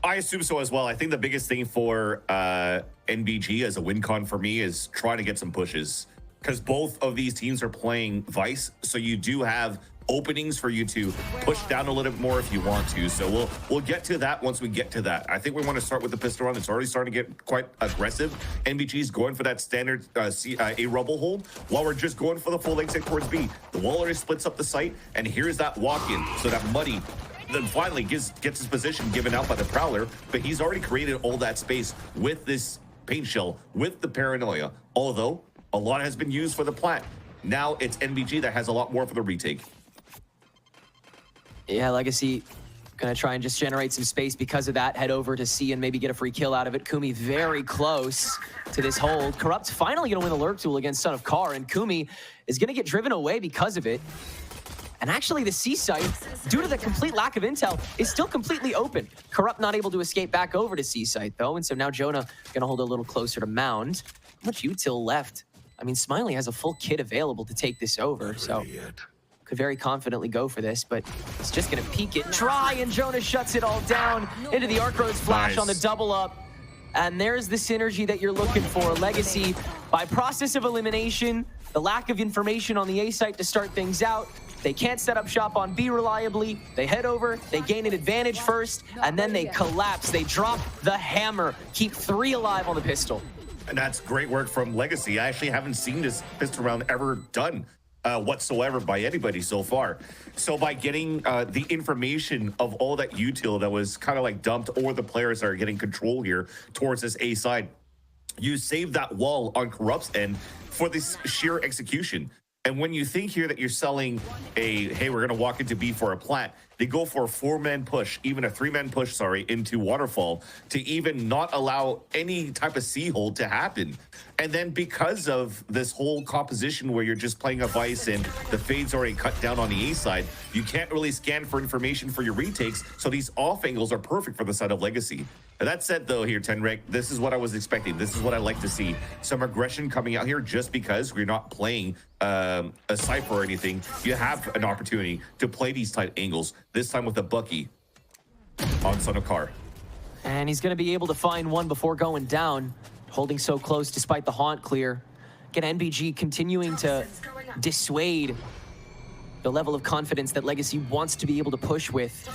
I assume so as well. I think the biggest thing for NBG as a win con for me is trying to get some pushes, because both of these teams are playing Vice, so you do have openings for you to push down a little bit more if you want to. So we'll get to that once we get to that. I think we want to start with the pistol round. It's already starting to get quite aggressive. NBG's going for that standard A rubble hold while we're just going for the full exit towards B. The wall already splits up the site, and here's that walk-in. So that Muddy then finally gets his position given out by the Prowler, but he's already created all that space with this paint shell, with the paranoia, although a lot has been used for the plant. Now it's NBG that has a lot more for the retake. Yeah, Legacy gonna try and just generate some space because of that. Head over to C and maybe get a free kill out of it. Kumi very close to this hold. Corrupt finally gonna win the lurk duel against Son of Car, and Kumi is gonna get driven away because of it. And actually the C site, due to the complete lack of intel, is still completely open. Corrupt not able to escape back over to C site though, and so now Jonah gonna hold a little closer to Mound. How much util left? I mean, Smiley has a full kit available to take this over, so could very confidently go for this, but it's just gonna peek it dry, and Jonah shuts it all down into the Arc Rose flash on the double up. And there's the synergy that you're looking for. Legacy, by process of elimination, the lack of information on the A site to start things out, they can't set up shop on B reliably. They head over, they gain an advantage first, and then they collapse. They drop the hammer, keep 3 alive on the pistol. And that's great work from Legacy. I actually haven't seen this pistol round ever done whatsoever by anybody so far. So by getting the information of all that util that was kind of like dumped, or the players are getting control here towards this A side, you save that wall on Corrupt's end for this sheer execution. And when you think here that you're selling a, hey, we're going to walk into B for a plant, they go for a 4-man push, even a 3-man push, sorry, into Waterfall to even not allow any type of C hold to happen. And then because of this whole composition where you're just playing a Vice and the fade's already cut down on the A side, you can't really scan for information for your retakes. So these off angles are perfect for the side of Legacy. And that said, though, here, Tenrek, this is what I was expecting. This is what I like to see. Some aggression coming out here just because we're not playing a Cypher or anything. You have an opportunity to play these tight angles, this time with a Bucky on Son of Car. And he's going to be able to find one before going down, holding so close despite the haunt clear. Again, NBG continuing to dissuade the level of confidence that Legacy wants to be able to push with.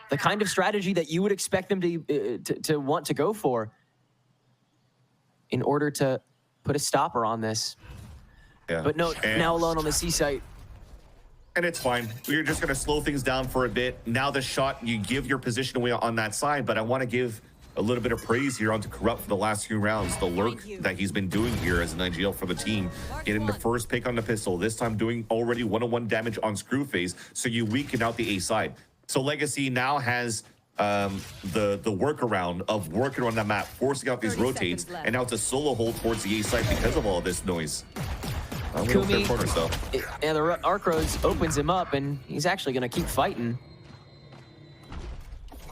The kind of strategy that you would expect them to want to go for in order to put a stopper on this. Yeah. But no, now alone on the C site. And it's fine. We're just going to slow things down for a bit. Now the shot, you give your position away on that side, but I want to give a little bit of praise here onto Corrupt for the last few rounds. The lurk that he's been doing here as an IGL for the team, getting the first pick on the pistol, this time doing already 101 damage on Screwface, so you weaken out the A side. So Legacy now has the workaround of working on that map, forcing out these rotates, and now it's a solo hold towards the A side because of all this noise. Kumi, yeah, the Arc Rose opens him up, and he's actually going to keep fighting.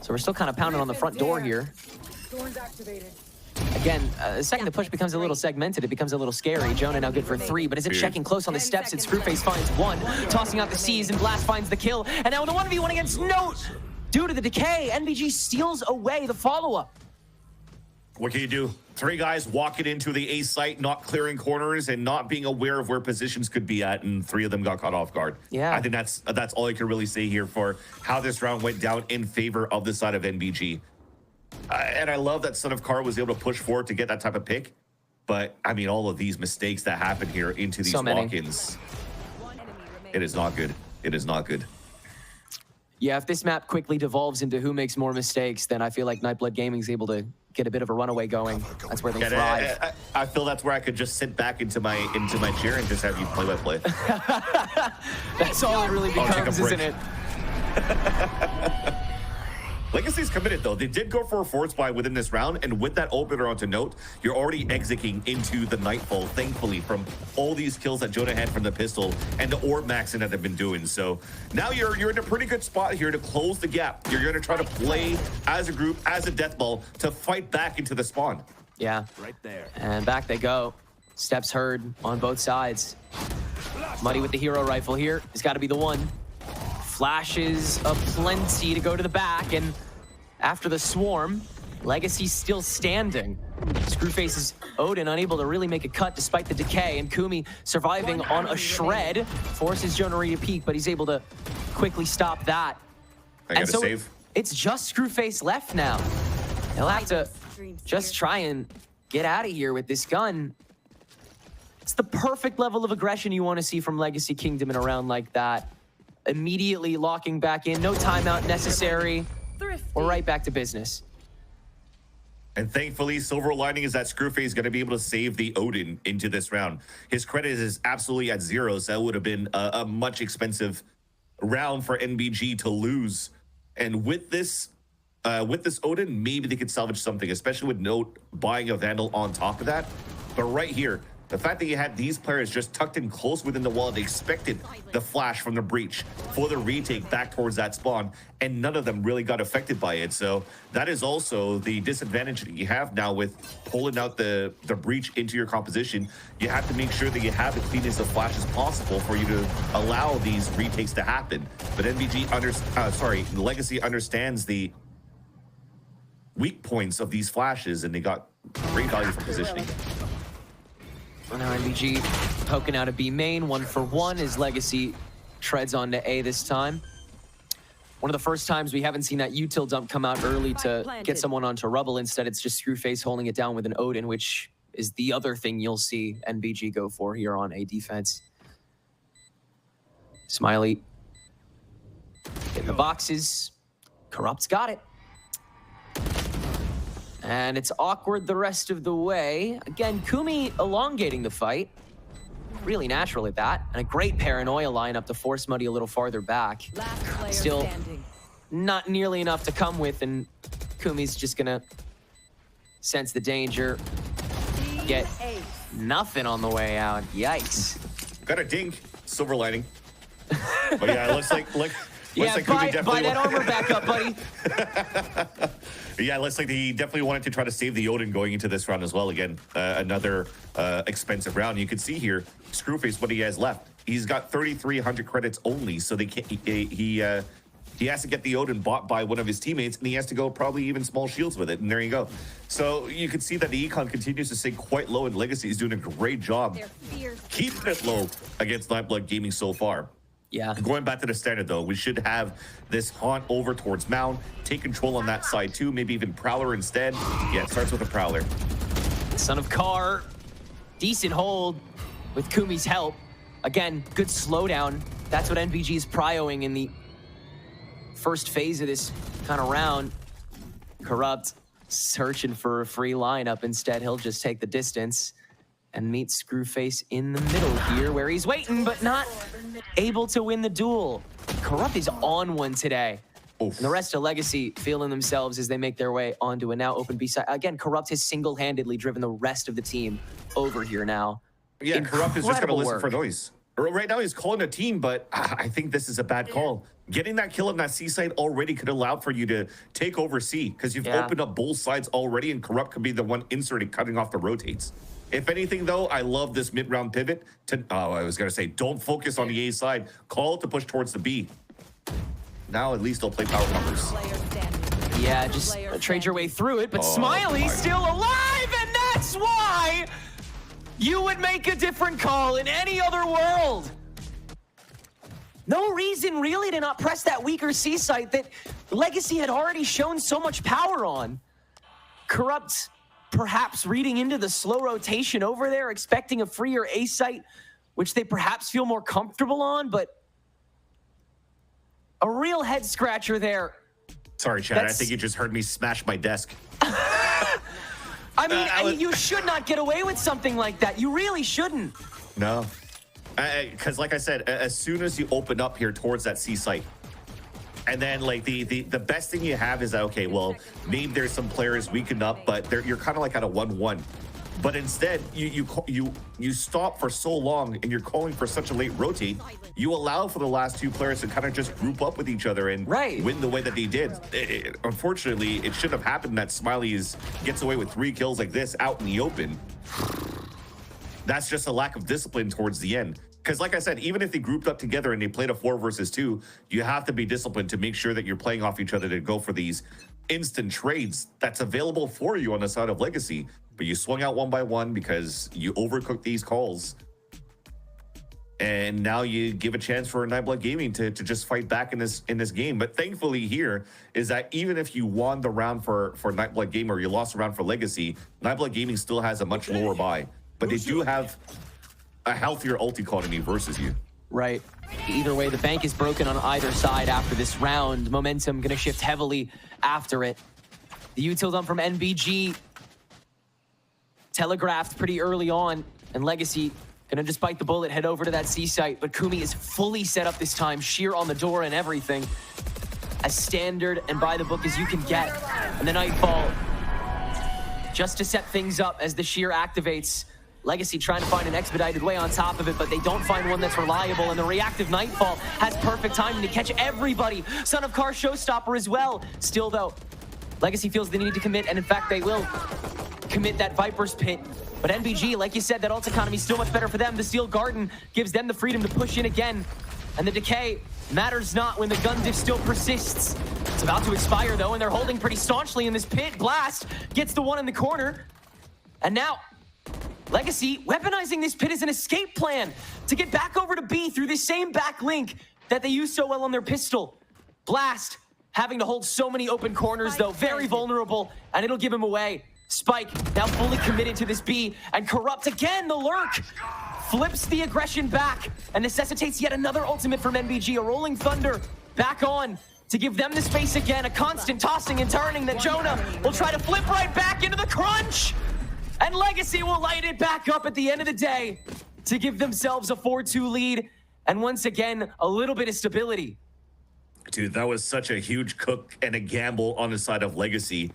So we're still kind of pounding on the front door here. Again, the second the push becomes a little segmented, it becomes a little scary. Jonah now good for 3, but is it checking close on the steps, and Screwface finds 1. Tossing out the C's, and Blast finds the kill. And now the 1v1 against Note! Due to the decay, NBG steals away the follow-up. What can you do? 3 guys walking into the A site, not clearing corners and not being aware of where positions could be at, and 3 of them got caught off guard. Yeah, I think that's all I can really say here for how this round went down in favor of the side of NBG. And I love that Son of Car was able to push forward to get that type of pick. But I mean, all of these mistakes that happen here into these walk-ins, it is not good. It is not good. Yeah, if this map quickly devolves into who makes more mistakes, then I feel like Nightblood Gaming is able to get a bit of a runaway going. That's where they thrive. I feel that's where I could just sit back into my chair and just have you play-by-play. That's all it really becomes, isn't it? Legacy's committed, though. They did go for a force buy within this round, and with that opener onto Note, you're already exiting into the Nightfall, thankfully, from all these kills that Jonah had from the pistol and the orb maxing that they've been doing. So now you're in a pretty good spot here to close the gap. You're going to try to play as a group, as a death ball, to fight back into the spawn. Yeah. Right there. And back they go. Steps heard on both sides. Muddy with the hero rifle here. It's got to be the one. Flashes aplenty to go to the back, and after the swarm. Legacy still standing. Screwface's Odin unable to really make a cut despite the decay, and Kumi surviving on a shred forces Jonari to peek, but he's able to quickly stop that. I gotta save. It's just Screwface left now. He'll have to just try and get out of here with this gun. It's the perfect level of aggression you want to see from Legacy Kingdom in a round like that. Immediately locking back in, no timeout necessary. We're right back to business. And thankfully, silver lining is that Screwface is going to be able to save the Odin into this round. His credit is absolutely at 0, so that would have been a much expensive round for NBG to lose. And with this Odin, maybe they could salvage something, especially with Note buying a Vandal on top of that. But right here, the fact that you had these players just tucked in close within the wall, they expected the flash from the breach for the retake back towards that spawn, and none of them really got affected by it. So that is also the disadvantage that you have now with pulling out the breach into your composition. You have to make sure that you have the cleanest of flashes possible for you to allow these retakes to happen. But Legacy understands the weak points of these flashes, and they got great value from positioning. Well, now NBG poking out a B main, 1 for 1 as Legacy treads onto A this time. One of the first times we haven't seen that util dump come out early to get someone onto rubble. Instead, it's just Screwface holding it down with an Odin, which is the other thing you'll see NBG go for here on A defense. Smiley in the boxes. Corrupt's got it. And it's awkward the rest of the way. Again, Kumi elongating the fight. Really natural at that. And a great paranoia lineup to force Muddy a little farther back. Still not nearly enough to come with, and Kumi's just gonna sense the danger. Get nothing on the way out. Yikes. Got a dink. Silver lining. But yeah, it looks like buy that armor back up, buddy. Yeah, it looks like he definitely wanted to try to save the Odin going into this round as well. Again, another expensive round. You can see here, Screwface, what he has left. He's got 3,300 credits only, so they can't. He has to get the Odin bought by one of his teammates, and he has to go probably even small shields with it. And there you go. So you can see that the econ continues to stay quite low, and Legacy is doing a great job keeping it low against Nightblood Gaming so far. Yeah. Going back to the standard, though, we should have this haunt over towards Mound, take control on that side, too. Maybe even Prowler instead. Yeah, it starts with a Prowler. Son of Kar, decent hold with Kumi's help. Again, good slowdown. That's what NBG is prioing in the first phase of this kind of round. Corrupt searching for a free lineup. Instead, he'll just take the distance and meet Screwface in the middle here, where he's waiting, but not able to win the duel. Corrupt is on one today. Oof. And the rest of Legacy feeling themselves as they make their way onto a now open B side. Again, Corrupt has single-handedly driven the rest of the team over here now. Yeah, Incredible Corrupt is just going to listen work. for noise. Right now, he's calling a team, but I think this is a bad call. Getting that kill on that C side already could allow for you to take over C, because you've opened up both sides already, and Corrupt could be the one inserting, cutting off the rotates. If anything, though, I love this mid-round pivot to, I was going to say, don't focus on the A side. Call to push towards the B. Now, at least they'll play power numbers. Yeah, just trade your way through it, but Smiley's still alive, and that's why you would make a different call in any other world. No reason, really, to not press that weaker C site that Legacy had already shown so much power on. Corrupt perhaps reading into the slow rotation over there, expecting a freer A site, which they perhaps feel more comfortable on, but a real head scratcher there. Sorry, Chad, I think you just heard me smash my desk. I mean, you should not get away with something like that. You really shouldn't. No. Because like I said, as soon as you open up here towards that C site, and then like the best thing you have is that, okay, well, maybe there's some players weakened up, but you're kind of like at a 1-1. But instead, you stop for so long, and you're calling for such a late rotate. You allow for the last two players to kind of just group up with each other and win the way that they did. Unfortunately, it shouldn't have happened that Smiley gets away with 3 kills like this out in the open. That's just a lack of discipline towards the end. Because like I said, even if they grouped up together and they played a 4 versus 2, you have to be disciplined to make sure that you're playing off each other to go for these instant trades that's available for you on the side of Legacy, but you swung out one by one because you overcooked these calls. And now you give a chance for Nightblood Gaming to just fight back in this game. But thankfully here is that even if you won the round for Nightblood Gaming or you lost the round for Legacy, Nightblood Gaming still has a much lower buy. But they do have a healthier ult economy versus you. Right. Either way, the bank is broken on either side after this round. Momentum going to shift heavily after it. The util dump from NBG telegraphed pretty early on, and Legacy gonna just bite the bullet, head over to that C site, but Kumi is fully set up this time, sheer on the door and everything. As standard and by the book as you can get. And the Nightfall, just to set things up as the sheer activates. Legacy trying to find an expedited way on top of it, but they don't find one that's reliable, and the reactive Nightfall has perfect timing to catch everybody. Son of Car showstopper as well. Still though, Legacy feels the need to commit, and in fact they will commit that Viper's Pit. But NBG, like you said, that ult economy is still much better for them. The Steel Garden gives them the freedom to push in again. And the decay matters not when the gun diff still persists. It's about to expire though, and they're holding pretty staunchly in this pit. Blast gets the one in the corner. And now, Legacy weaponizing this pit as an escape plan to get back over to B through this same back link that they used so well on their pistol. Blast having to hold so many open corners though, very vulnerable, and it'll give him away. Spike now fully committed to this B, and Corrupt again, the lurk, flips the aggression back and necessitates yet another ultimate from NBG, a Rolling Thunder back on to give them the space again, a constant tossing and turning that Jonah will try to flip right back into the crunch, and Legacy will light it back up at the end of the day to give themselves a 4-2 lead, and once again, a little bit of stability. Dude, that was such a huge cook and a gamble on the side of Legacy.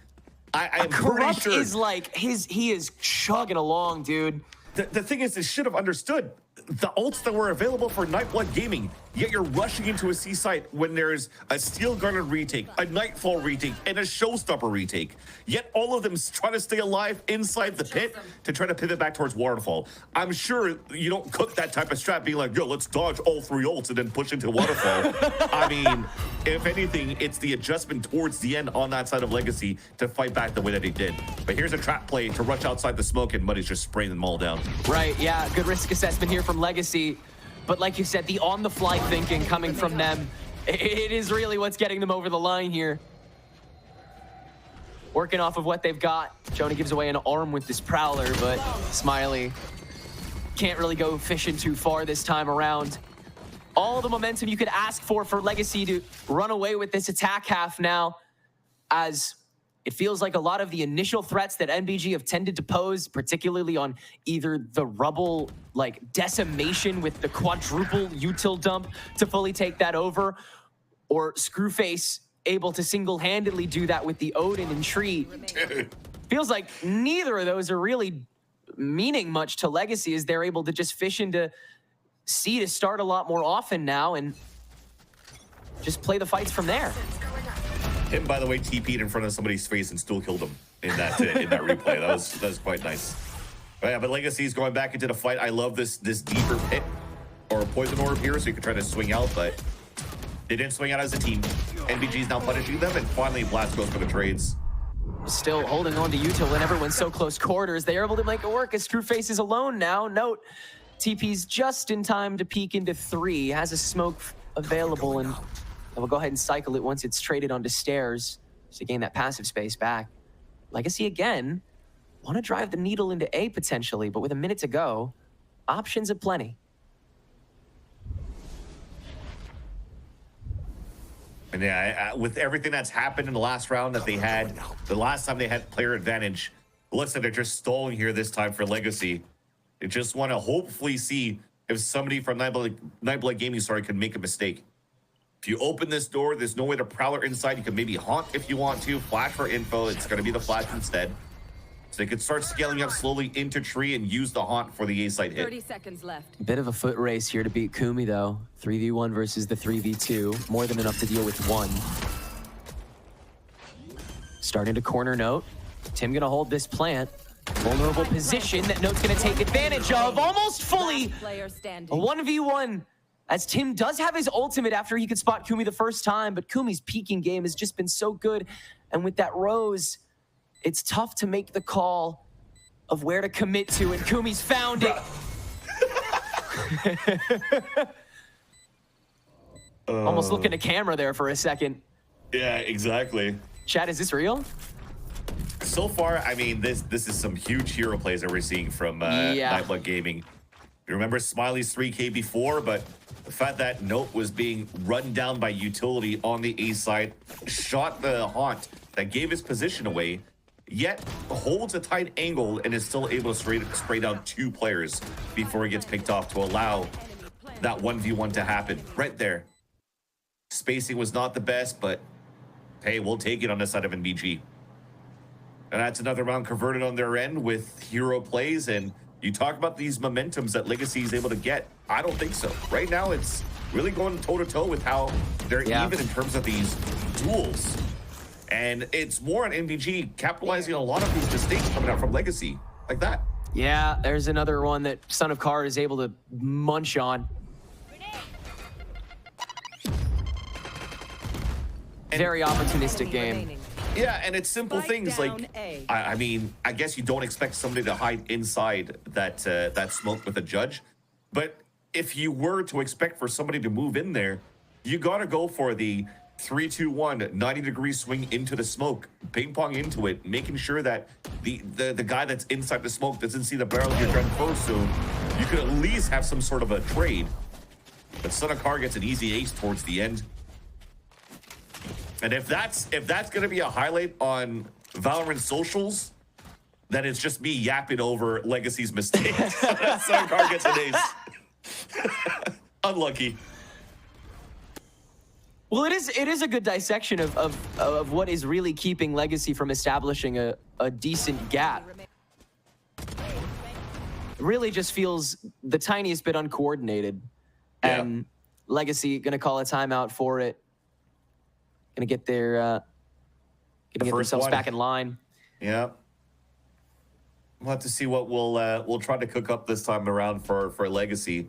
I'm pretty Corrupt sure is like, he is chugging along, dude. The thing is, they should have understood the ults that were available for Nightblood Gaming, yet you're rushing into a C site when there's a Steel Garden retake, a Nightfall retake, and a Showstopper retake. Yet all of them trying to stay alive inside the pit to try to pivot back towards Waterfall. I'm sure you don't cook that type of strat being like, yo, let's dodge all 3 ults and then push into Waterfall. I mean, if anything, it's the adjustment towards the end on that side of Legacy to fight back the way that he did. But here's a trap play to rush outside the smoke, and Muddy's just spraying them all down. Right, yeah, good risk assessment here from Legacy. But like you said, the on-the-fly thinking coming from them, it is really what's getting them over the line here. Working off of what they've got. Jonah gives away an arm with this Prowler, but Smiley can't really go fishing too far this time around. All the momentum you could ask for Legacy to run away with this attack half now, as it feels like a lot of the initial threats that NBG have tended to pose, particularly on either the rubble, like decimation with the quadruple util dump to fully take that over, or Screwface able to single-handedly do that with the Odin and Tree. Feels like neither of those are really meaning much to Legacy, as they're able to just fish into C to start a lot more often now and just play the fights from there. Him, by the way, TP'd in front of somebody's face and still killed him in that replay. That was quite nice. But yeah, but Legacy's going back into the fight. I love this deeper pit or poison orb here, so you can try to swing out, but they didn't swing out as a team. NBG's now punishing them, and finally Blast goes for the trades. Still holding on to util when everyone's so close quarters. They are able to make it work as Screwface is alone now. Note, TP's just in time to peek into 3, has a smoke available, and we'll go ahead and cycle it once it's traded onto stairs to gain that passive space back. Legacy again, want to drive the needle into A potentially, but with a minute to go, options aplenty. And yeah, with everything that's happened in the last round that they had, the last time they had player advantage, looks like they're just stalling here this time for Legacy. They just want to hopefully see if somebody from Nightblood Gaming can make a mistake. If you open this door, there's no way to Prowler inside. You can maybe haunt if you want to, flash for info. It's going to be the flash instead. So they could start scaling up slowly into tree and use the haunt for the A site hit. 30 seconds left. Bit of a foot race here to beat Kumi though. 3v1 versus the 3v2. More than enough to deal with 1. Starting to corner Note. Tim gonna hold this plant. Vulnerable position that Note's gonna take advantage of. Almost fully. Player A standing. 1v1. As Tim does have his ultimate after he could spot Kumi the first time, but Kumi's peaking game has just been so good. And with that Rose, it's tough to make the call of where to commit to, and Kumi's found it. Almost looking to camera there for a second. Yeah, exactly. Chad, is this real? So far, I mean, this is some huge hero plays that we're seeing from Nightblood Gaming. You remember Smiley's 3K before, but the fact that Note was being run down by utility on the A side, shot the haunt that gave his position away, yet holds a tight angle and is still able to spray down 2 players before he gets picked off to allow that 1v1 to happen right there. Spacing was not the best, but hey, we'll take it on the side of NBG. And that's another round converted on their end with hero plays. And you talk about these momentums that Legacy is able to get. I don't think so. Right now, it's really going toe-to-toe with how they're even in terms of these duels. And it's more on NBG capitalizing on a lot of these mistakes coming out from Legacy, like that. Yeah, there's another one that Son of Car is able to munch on. Very opportunistic game. Yeah, and it's simple things like, I mean, I guess you don't expect somebody to hide inside that that smoke with a judge, but if you were to expect for somebody to move in there, you got to go for the 3-2-1 90-degree swing into the smoke, ping pong into it, making sure that the guy that's inside the smoke doesn't see the barrel of your gun first, so you could at least have some sort of a trade. But Son of Car gets an easy ace towards the end. And if that's going to be a highlight on Valorant socials, then it's just me yapping over Legacy's mistakes. Son of Car gets an ace. Unlucky. Well, it is a good dissection of what is really keeping Legacy from establishing a decent gap. It really just feels the tiniest bit uncoordinated. Yeah. And Legacy going to call a timeout for it. Gonna get their get themselves back in line. Yeah. We'll have to see what we'll try to cook up this time around for Legacy.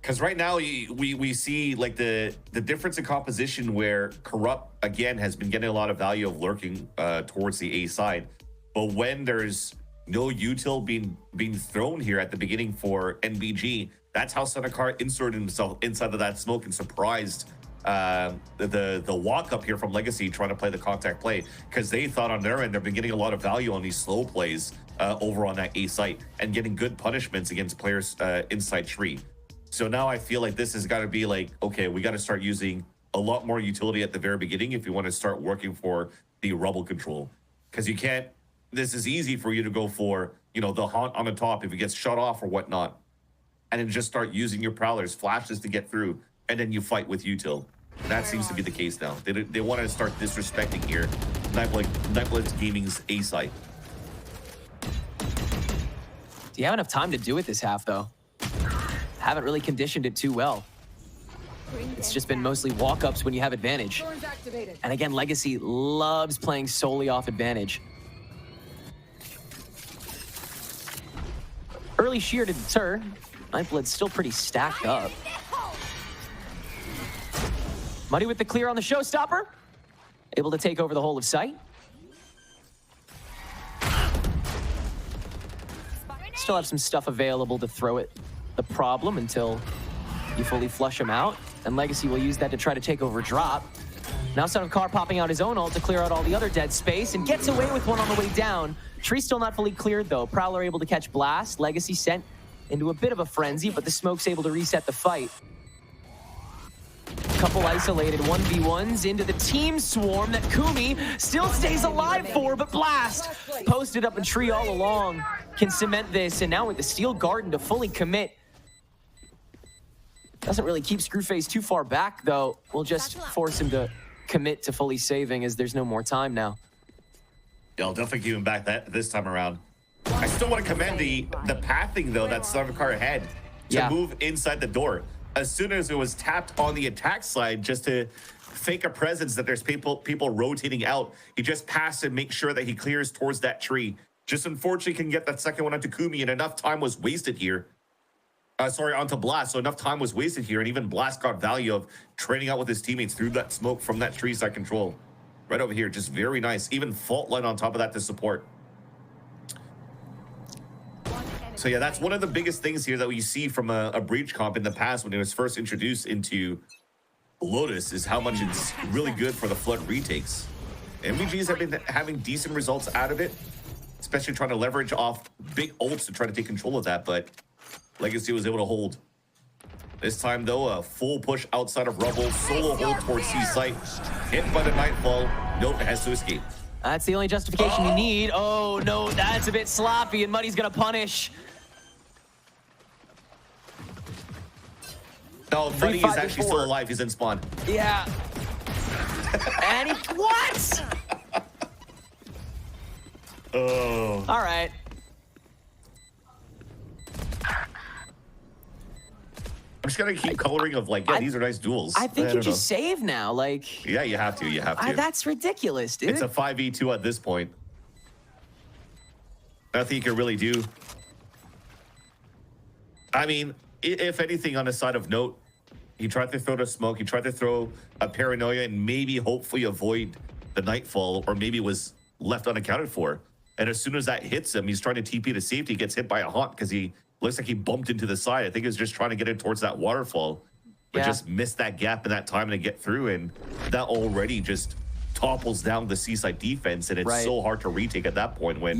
Because right now we see like the difference in composition where Corrupt again has been getting a lot of value of lurking towards the A side, but when there's no util being thrown here at the beginning for NBG, that's how Son of Car inserted himself inside of that smoke and surprised the walk up here from Legacy trying to play the contact play, because they thought on their end they've been getting a lot of value on these slow plays over on that A site and getting good punishments against players inside tree. So now I feel like this has got to be like, okay, we got to start using a lot more utility at the very beginning if you want to start working for the rubble control, because you can't, this is easy for you to go for, you know, the haunt on the top if it gets shut off or whatnot, and then just start using your prowlers, flashes to get through, and then you fight with util. That seems to be the case now. They want to start disrespecting here Nightblood Gaming's A site. Do you have enough time to do it this half, though? Haven't really conditioned it too well. It's just been mostly walk-ups when you have advantage. And again, Legacy loves playing solely off advantage. Early shear to deter. Nightblood's still pretty stacked up. Muddy with the clear on the showstopper. Able to take over the whole of site. Still have some stuff available to throw at the problem until you fully flush him out. And Legacy will use that to try to take over drop. Now Son of Car popping out his own ult to clear out all the other dead space and gets away with one on the way down. Tree still not fully cleared though. Prowler able to catch Blast. Legacy sent into a bit of a frenzy, but the smoke's able to reset the fight. Couple isolated 1v1s into the team swarm that Kumi still stays alive for, but Blast posted up a tree all along can cement this, and now with the Steel Garden to fully commit. Doesn't really keep Screwface too far back though. We'll just force him to commit to fully saving as there's no more time now. Yeah, I'll definitely keep him back this time around. I still want to commend the pathing though that Son of Car had to move inside the door. As soon as it was tapped on the attack side, just to fake a presence that there's people rotating out, he just passed and make sure that he clears towards that tree. Just unfortunately can get that second one onto Kumi, and enough time was wasted here. Sorry, onto Blast. So enough time was wasted here, and even Blast got value of trading out with his teammates through that smoke from that tree side control. right over here. Just very nice. Even fault line on top of that to support. So yeah, that's one of the biggest things here that we see from a Breach comp in the past when it was first introduced into Lotus, is how much it's really good for the Flood retakes. NBGs have been having decent results out of it, especially trying to leverage off big ults to try to take control of that, but Legacy was able to hold. This time, though, a full push outside of Rubble, solo hold towards C site, hit by the Nightfall. Nope, has to escape. That's the only justification you need. Oh, no, that's a bit sloppy, and Muddy's going to punish. No, Muddy is actually still alive. He's in spawn. Yeah. And he... What? Oh. All right. I'm just gonna keep coloring of like, yeah, these are nice duels. I think you just save now, like. Yeah, you have to. You have to. That's ridiculous, dude. It's a 5v2 at this point. Nothing you can really do. I mean, if anything, on a side of note, he tried to throw the smoke. He tried to throw a paranoia and maybe, hopefully, avoid the Nightfall, or maybe was left unaccounted for. And as soon as that hits him, he's trying to TP to safety. Gets hit by a haunt because he looks like he bumped into the side. I think he was just trying to get it towards that waterfall, but just missed that gap in that time to get through, and that already just topples down the Seaside defense, and it's so hard to retake at that point when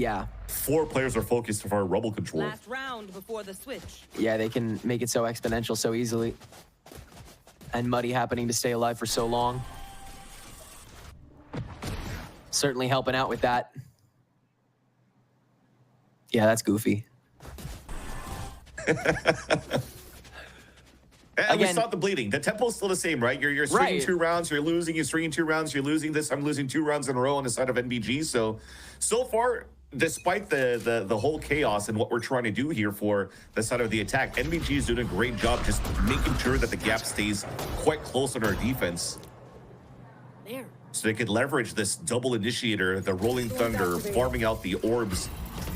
4 players are focused for Rubble control. Last round before the switch. Yeah, they can make it so exponential so easily. And Muddy happening to stay alive for so long. Certainly helping out with that. Yeah, that's goofy. And we stop the bleeding. The tempo's still the same, right? You're stringing 2 rounds, you're losing, you're stringing 2 rounds, you're losing this. I'm losing 2 rounds in a row on the side of NBG. So far, despite the whole chaos and what we're trying to do here for the side of the attack, NBG is doing a great job just making sure that the gap stays quite close on our defense. So they could leverage this double initiator, the Rolling Thunder, farming out the orbs.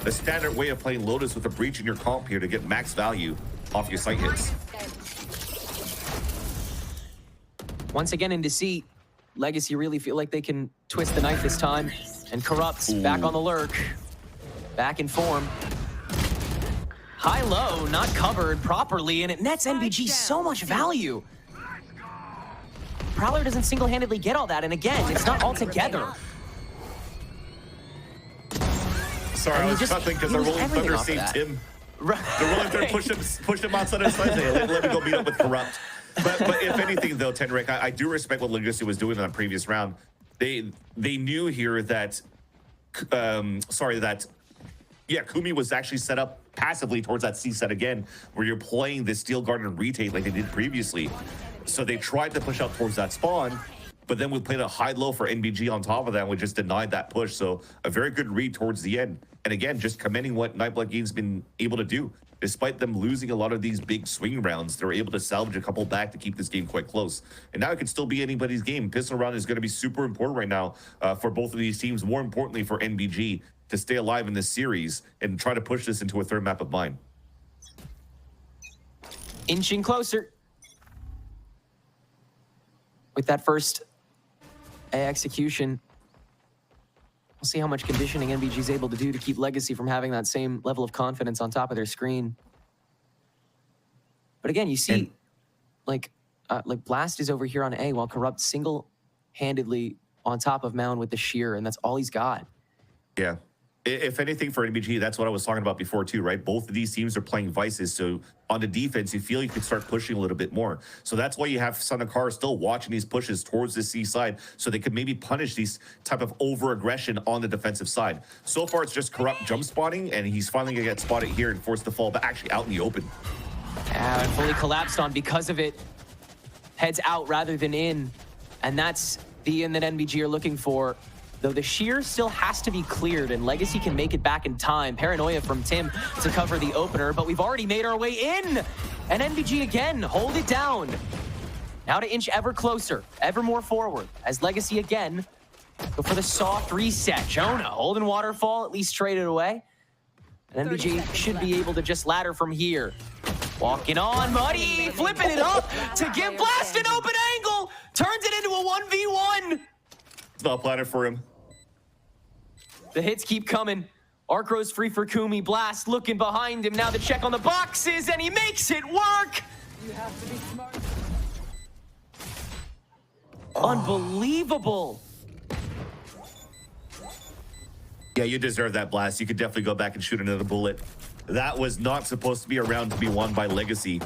The standard way of playing Lotus with a Breach in your comp here to get max value off your sight hits. Once again in deceit, Legacy really feel like they can twist the knife this time. And Corrupt's back on the lurk. Back in form. High-low, not covered properly, and it nets NBG so much value. Prowler doesn't single-handedly get all that, and again, it's not all together. Sorry, I was chuckling because the Rolling Thunder saved him. The Rolling Thunder pushed him outside of his side. Let me go meet up with Corrupt. But if anything, though, Tenric, I do respect what Legacy was doing in that previous round. They knew here that, Kumi was actually set up passively towards that C set again, where you're playing the Steel Garden retake like they did previously. So they tried to push out towards that spawn, but then we played a high-low for NBG on top of that, and we just denied that push. So a very good read towards the end. And again, just commending what Nightblood Game's been able to do. Despite them losing a lot of these big swing rounds, they were able to salvage a couple back to keep this game quite close. And now it could still be anybody's game. Pistol round is going to be super important right now for both of these teams. More importantly for NBG to stay alive in this series and try to push this into a third map of mine. Inching closer. With that first A execution, we'll see how much conditioning NBG is able to do to keep Legacy from having that same level of confidence on top of their screen. But again, you see, like Blast is over here on A, while Corrupt single-handedly on top of Mound with the shear, and that's all he's got. Yeah. If anything for NBG, that's what I was talking about before too, right? Both of these teams are playing Vices, so on the defense, you feel you could start pushing a little bit more. So that's why you have Sanakar still watching these pushes towards the C side, so they could maybe punish these type of over-aggression on the defensive side. So far, it's just Corrupt jump spotting, and he's finally gonna get spotted here and forced to fall, but actually out in the open. And fully collapsed on because of it. Heads out rather than in, and that's the in that NBG are looking for. Though the shear still has to be cleared, and Legacy can make it back in time. Paranoia from Tim to cover the opener, but we've already made our way in. And NBG again, hold it down. Now to inch ever closer, ever more forward, as Legacy again go for the soft reset. Jonah holding Waterfall, at least trade it away. And NBG should be able to just ladder from here. Walking on, Muddy, flipping it up to give Blast an open angle. Turns it into a 1v1. It's not planted for him. The hits keep coming. Arcro's free for Kumi. Blast looking behind him. Now the check on the boxes, and he makes it work! You have to be smart. Unbelievable. Yeah, you deserve that, Blast. You could definitely go back and shoot another bullet. That was not supposed to be a round to be won by Legacy.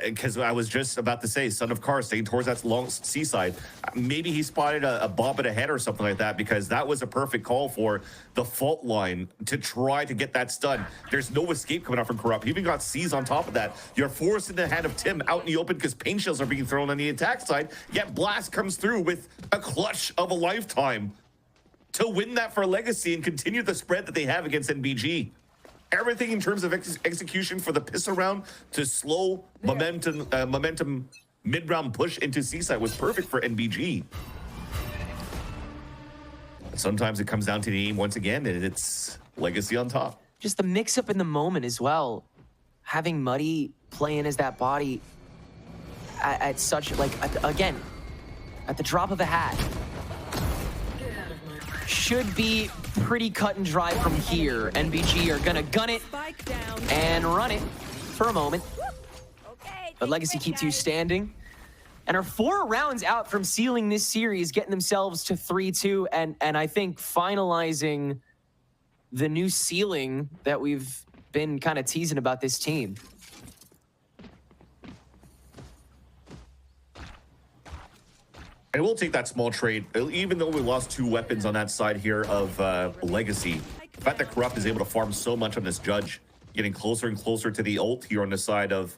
Because I was just about to say, Son of Car staying towards that long seaside. Maybe he spotted a bob at a head or something like that, because that was a perfect call for the fault line to try to get that stun. There's no escape coming out from Corrupt. He even got C's on top of that. You're forcing the hand of Tim out in the open because pain shells are being thrown on the attack side, yet Blast comes through with a clutch of a lifetime to win that for Legacy and continue the spread that they have against NBG. Everything in terms of execution for the pistol round to slow momentum mid-round push into Seaside was perfect for NBG. Sometimes it comes down to the aim once again, and it's Legacy on top. Just the mix-up in the moment as well. Having Muddy playing as that body at such, like, again, at the drop of a hat. Should be pretty cut and dry from here. NBG are gonna gun it and run it for a moment. But Legacy keeps you standing and are 4 rounds out from sealing this series, getting themselves to 3-2, and I think finalizing the new ceiling that we've been kind of teasing about this team. And we'll take that small trade, even though we lost 2 weapons on that side here of Legacy. The fact that Corrupt is able to farm so much on this Judge, getting closer and closer to the ult here on the side of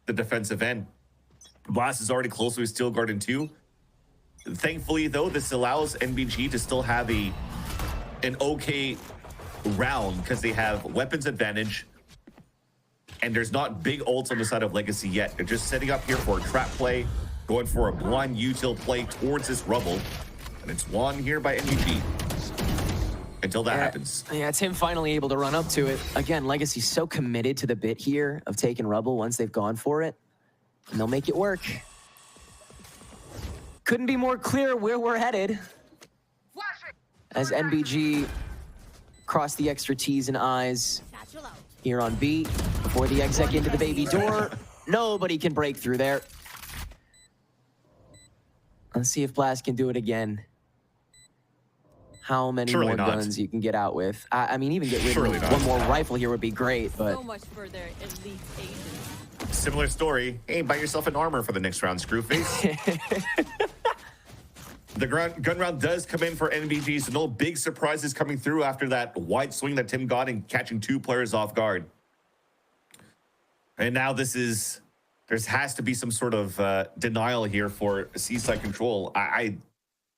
the defensive end. Blast is already close to his Steel Garden 2. Thankfully, though, this allows NBG to still have an okay round because they have weapons advantage. And there's not big ults on the side of Legacy yet. They're just setting up here for a trap play, going for a blind util play towards this rubble. And it's won here by NBG. Until that happens. Yeah, it's him finally able to run up to it. Again, Legacy's so committed to the bit here of taking rubble once they've gone for it. And they'll make it work. Couldn't be more clear where we're headed. As NBG cross the extra T's and I's here on B. Before the exec into the baby door. Nobody can break through there. Let's see if Blast can do it again. How many more guns you can get out with. I mean, even get rid of one more rifle here would be great, but... So much for their elite agents. Similar story. Hey, buy yourself an armor for the next round, Screwface. The gun round does come in for NBG, so no big surprises coming through after that wide swing that Tim got and catching 2 players off guard. And now this is... There has to be some sort of denial here for Seaside Control.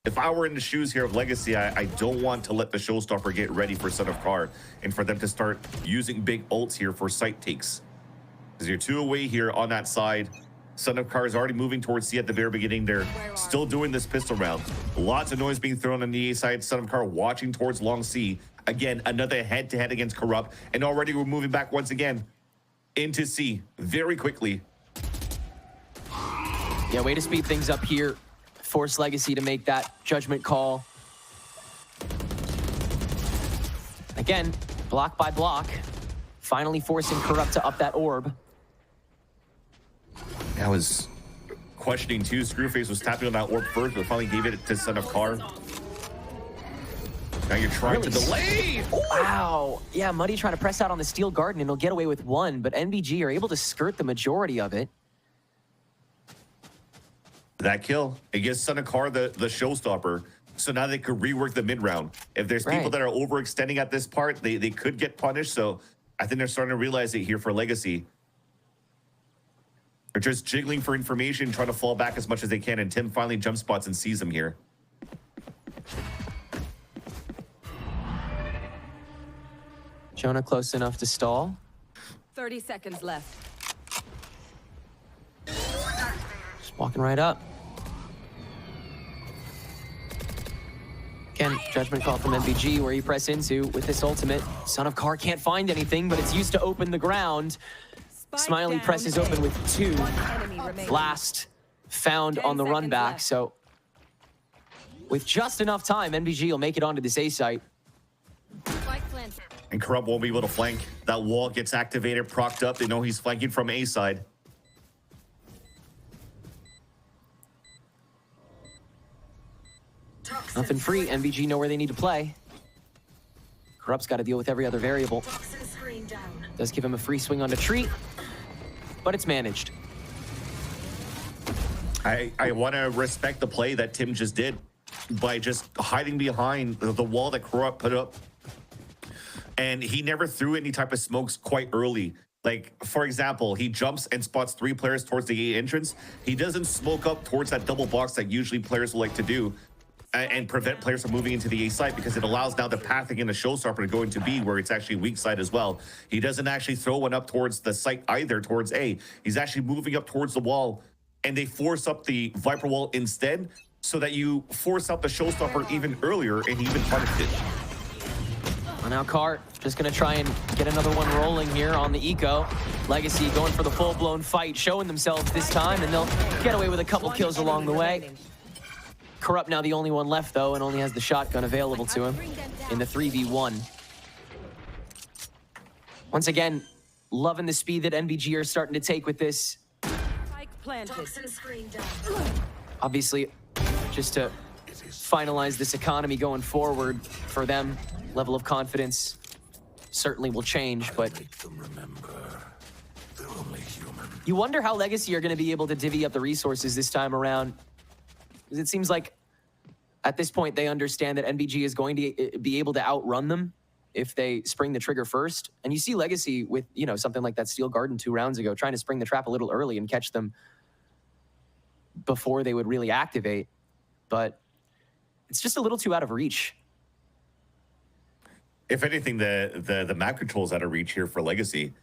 If I were in the shoes here of Legacy, I don't want to let the showstopper get ready for Son of Car and for them to start using big ults here for site takes. Because you're 2 away here on that side. Son of Car is already moving towards C at the very beginning. They're still doing this pistol round. Lots of noise being thrown on the A side. Son of Car watching towards long C. Again, another head-to-head against Corrupt. And already we're moving back once again into C very quickly. Yeah, way to speed things up here. Force Legacy to make that judgment call. Again, block by block. Finally forcing Corrupt to up that orb. I was questioning too. Screwface was tapping on that orb first, but finally gave it to Son of Car. Now you're trying to delay. Wow. Yeah, Muddy trying to press out on the Steel Garden and he'll get away with 1, but NBG are able to skirt the majority of it. That kill, it gives Son of Car the showstopper. So now they could rework the mid-round. If there's people that are overextending at this part, they could get punished. So I think they're starting to realize it here for Legacy. They're just jiggling for information, trying to fall back as much as they can, and Tim finally jump spots and sees him here. Jonah close enough to stall. 30 seconds left. Just walking right up. Again, judgment call from NBG where you press into with this ultimate. Son of Car can't find anything, but it's used to open the ground. Smiley presses open with 2. Blast found on the run back, so with just enough time, NBG will make it onto this A site. Spike planted. And Corrupt won't be able to flank. That wall gets activated, procced up. They know he's flanking from A side. Nothing free. NBG know where they need to play. Corrupt's got to deal with every other variable. Does give him a free swing on the tree, but it's managed. I want to respect the play that Tim just did by just hiding behind the wall that Corrupt put up. And he never threw any type of smokes quite early. Like, for example, he jumps and spots 3 players towards the A entrance. He doesn't smoke up towards that double box that usually players will like to do and prevent players from moving into the A site, because it allows now the pathing in the showstopper to go into B, where it's actually weak side as well. He doesn't actually throw one up towards the site either, towards A. He's actually moving up towards the wall, and they force up the Viper wall instead, so that you force out the showstopper even earlier, and he even punished it. Well, now Cart just going to try and get another one rolling here on the eco. Legacy going for the full-blown fight, showing themselves this time, and they'll get away with a couple kills along the way. Corrupt now the only one left, though, and only has the shotgun available to him in the 3v1. Once again, loving the speed that NBG are starting to take with this. Spike planted. Obviously, just to finalize this economy going forward for them, level of confidence certainly will change, but you wonder how Legacy are going to be able to divvy up the resources this time around. Because it seems like at this point they understand that NBG is going to be able to outrun them if they spring the trigger first. And you see Legacy with, you know, something like that Steel Garden 2 rounds ago, trying to spring the trap a little early and catch them before they would really activate. But it's just a little too out of reach. If anything, the map control's out of reach here for Legacy.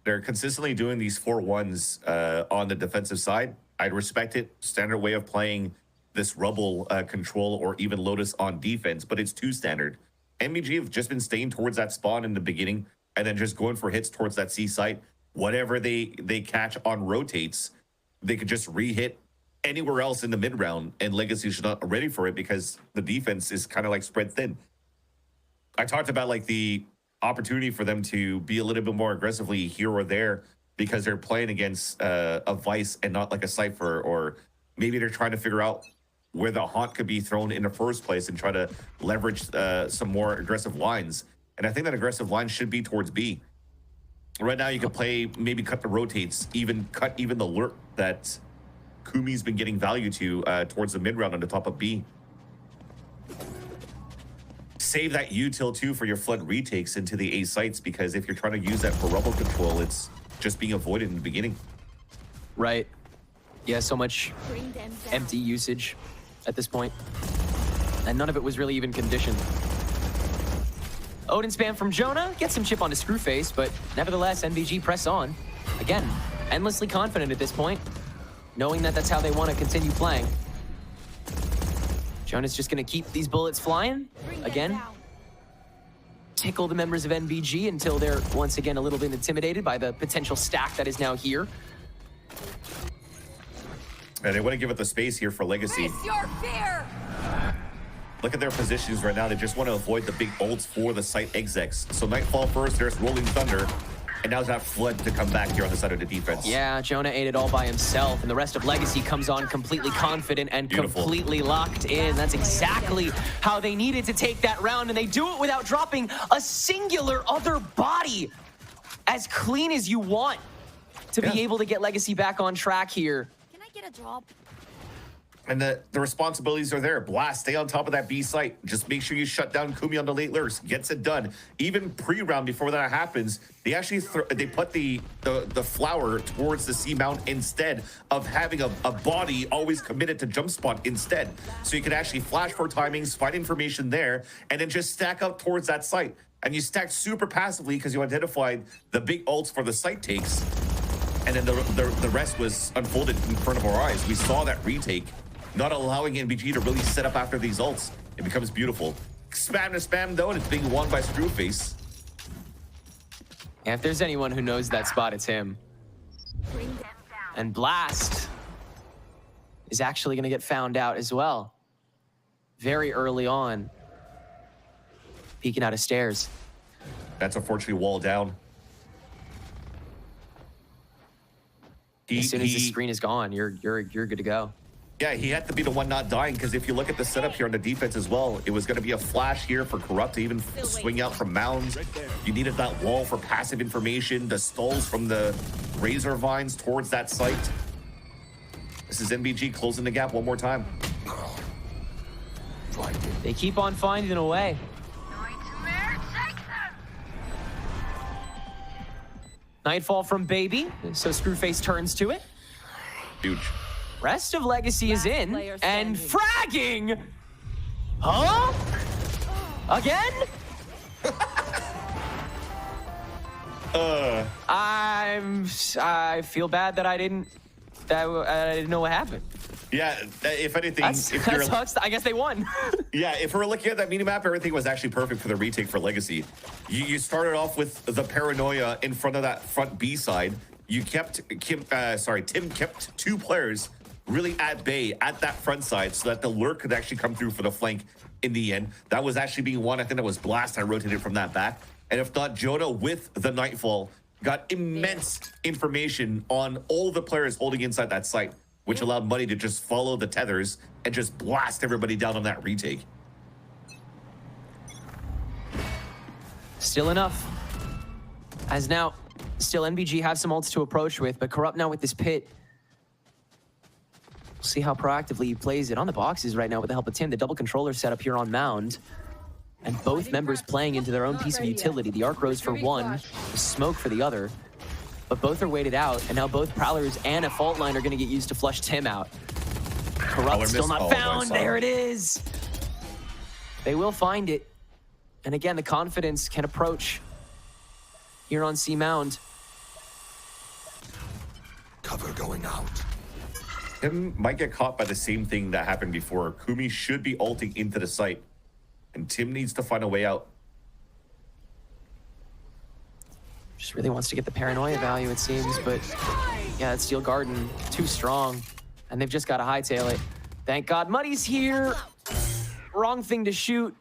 They're consistently doing these 4-1s on the defensive side. I'd respect it. Standard way of playing this Rubble control, or even Lotus on defense, but it's too standard. NBG have just been staying towards that spawn in the beginning and then just going for hits towards that C site. Whatever they catch on rotates, they could just re-hit anywhere else in the mid-round, and Legacy should not ready for it because the defense is kind of like spread thin. I talked about like the opportunity for them to be a little bit more aggressively here or there because they're playing against a Vice and not like a Cypher, or maybe they're trying to figure out where the haunt could be thrown in the first place and try to leverage some more aggressive lines. And I think that aggressive line should be towards B. Right now you can play, maybe cut the rotates, cut even the lurk that Kumi's been getting value to towards the mid-round on the top of B. Save that util too for your flood retakes into the A sites, because if you're trying to use that for Rubble control, it's just being avoided in the beginning. Right. Yeah, so much empty usage at this point. And none of it was really even conditioned. Odin spam from Jonah, gets some chip onto Screwface, but nevertheless, NBG press on. Again, endlessly confident at this point, knowing that that's how they want to continue playing. Jonah's just going to keep these bullets flying. Again, tickle the members of NBG until they're once again a little bit intimidated by the potential stack that is now here. And they want to give it the space here for Legacy. Face your fear! Look at their positions right now. They just want to avoid the big ults for the site execs. So Nightfall first, there's Rolling Thunder. And now it's that Flood to come back here on the side of the defense. Yeah, Jonah ate it all by himself, and the rest of Legacy comes on completely confident and completely locked in. That's exactly how they needed to take that round, and they do it without dropping a singular other body. As clean as you want to be able to get Legacy back on track here. Can I get a drop? And the responsibilities are there. Blast, stay on top of that B site. Just make sure you shut down Kumi on the late lurks. Gets it done. Even pre-round, before that happens, they actually they put the flower towards the C mount instead of having a body always committed to jump spot instead. So you can actually flash for timings, find information there, and then just stack up towards that site. And you stacked super passively because you identified the big ults for the site takes. And then the rest was unfolded in front of our eyes. We saw that retake, not allowing NBG to really set up after these ults. It becomes beautiful. Spam to spam though, and it's being won by Screwface. And if there's anyone who knows that spot, it's him. And Blast is actually going to get found out as well. very early on. Peeking out of stairs. That's unfortunately wall down. As soon as the screen is gone, you're good to go. Yeah, he had to be the one not dying, because if you look at the setup here on the defense as well, it was going to be a flash here for Corrupt to even swing out from mounds. You needed that wall for passive information, the stalls from the razor vines towards that site. This is NBG closing the gap one more time. They keep on finding a way. Nightfall from Baby, so Screwface turns to it. Huge. Rest of Legacy is in, and fragging! Huh? Again? I feel bad that I didn't know what happened. Yeah, if anything, That sucks. I guess they won. Yeah, if we're looking at that minimap, everything was actually perfect for the retake for Legacy. You started off with the paranoia in front of that front B side. You kept Tim kept 2 players really at bay at that front side so that the lurk could actually come through for the flank in the end. That was actually being one. I think that was Blast. I rotated from that back. And if not, Jonah with the Nightfall got immense information on all the players holding inside that site, which allowed Muddy to just follow the tethers and just blast everybody down on that retake. Still enough. As now, still NBG have some ults to approach with, but Corrupt now with this pit. We'll see how proactively he plays it on the boxes right now with the help of Tim. The double controller setup here on Mound. And both members playing into their own piece of utility. The Arc Rose for one, the Smoke for the other. But both are weighted out, and now both Prowlers and a Fault Line are going to get used to flush Tim out. Corrupt still not found. There it is. They will find it. And again, the confidence can approach here on C Mound. Cover going out. Tim might get caught by the same thing that happened before. Kumi should be ulting into the site, and Tim needs to find a way out. Just really wants to get the paranoia value, it seems, but yeah, that Steel Garden, too strong, and they've just got to hightail it. Thank God Muddy's here. Wrong thing to shoot.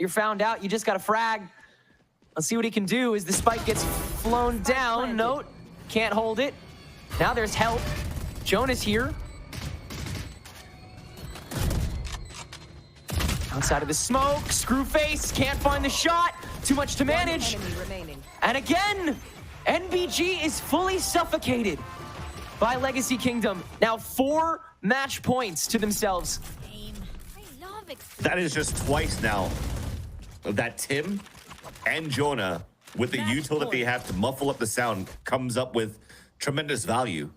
You're found out, you just got to frag. Let's see what he can do as the spike gets flown down. Note, can't hold it. Now there's help. Jonah's here. Outside of the smoke, Screwface can't find the shot. Too much to manage. And again, NBG is fully suffocated by Legacy Kingdom. Now 4 match points to themselves. That is just twice now that Tim and Jonah, with the util that they have to muffle up the sound, comes up with tremendous value.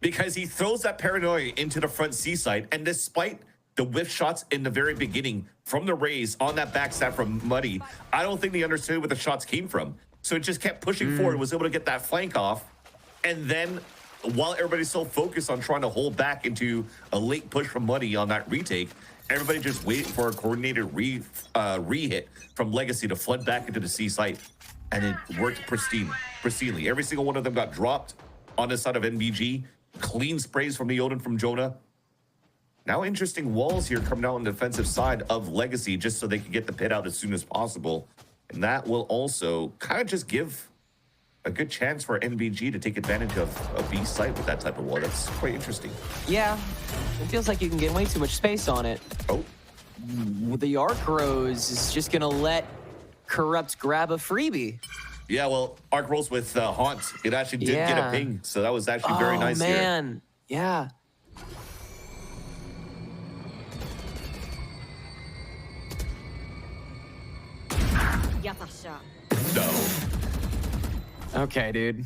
Because he throws that paranoia into the front C side, and despite the whiff shots in the very beginning from the Rays on that backstab from Muddy, I don't think they understood where the shots came from. So it just kept pushing forward, was able to get that flank off. And then while everybody's so focused on trying to hold back into a late push from Muddy on that retake, everybody just waited for a coordinated re-hit from Legacy to flood back into the C site. And it worked pristinely. Every single one of them got dropped on the side of NBG. Clean sprays from the Odin from Jonah. Now interesting walls here coming out on the defensive side of Legacy just so they can get the pit out as soon as possible. And that will also kind of just give a good chance for NBG to take advantage of a B site with that type of wall. That's quite interesting. Yeah, it feels like you can get way too much space on it. Oh. The Arc Rose is just going to let Corrupt grab a freebie. Yeah, well, Arc Rolls with Haunt, it actually did get a ping, so that was actually very nice here. Oh, man. Yeah. No. Okay, dude.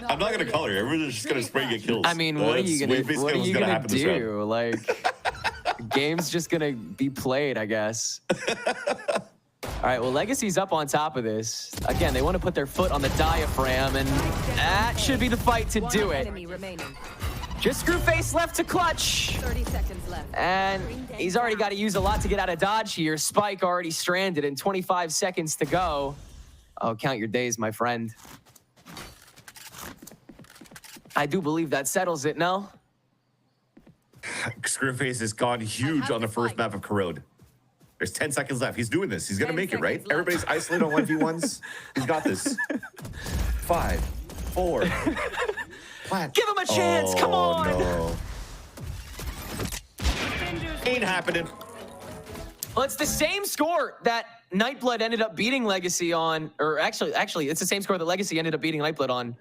I'm not gonna color. Everyone's just gonna spray and get kills. I mean, what are you gonna do? Like, the game's just gonna be played, I guess. All right, well, Legacy's up on top of this. Again, they want to put their foot on the diaphragm, and that should be the fight to do it. Just Screwface left to clutch. 30 seconds left. And he's already got to use a lot to get out of dodge here. Spike already stranded and 25 seconds to go. Oh, count your days, my friend. I do believe that settles it, no? Screwface has gone huge on the first map of Corrode. There's 10 seconds left. He's doing this. He's going to 10 make it, right? seconds left. Everybody's isolated on 1v1s. He's got this. 5, 4. What? Give him a chance. Come on. No. Ain't happening. Well, it's the same score that Nightblood ended up beating Legacy on, or actually, it's the same score that Legacy ended up beating Nightblood on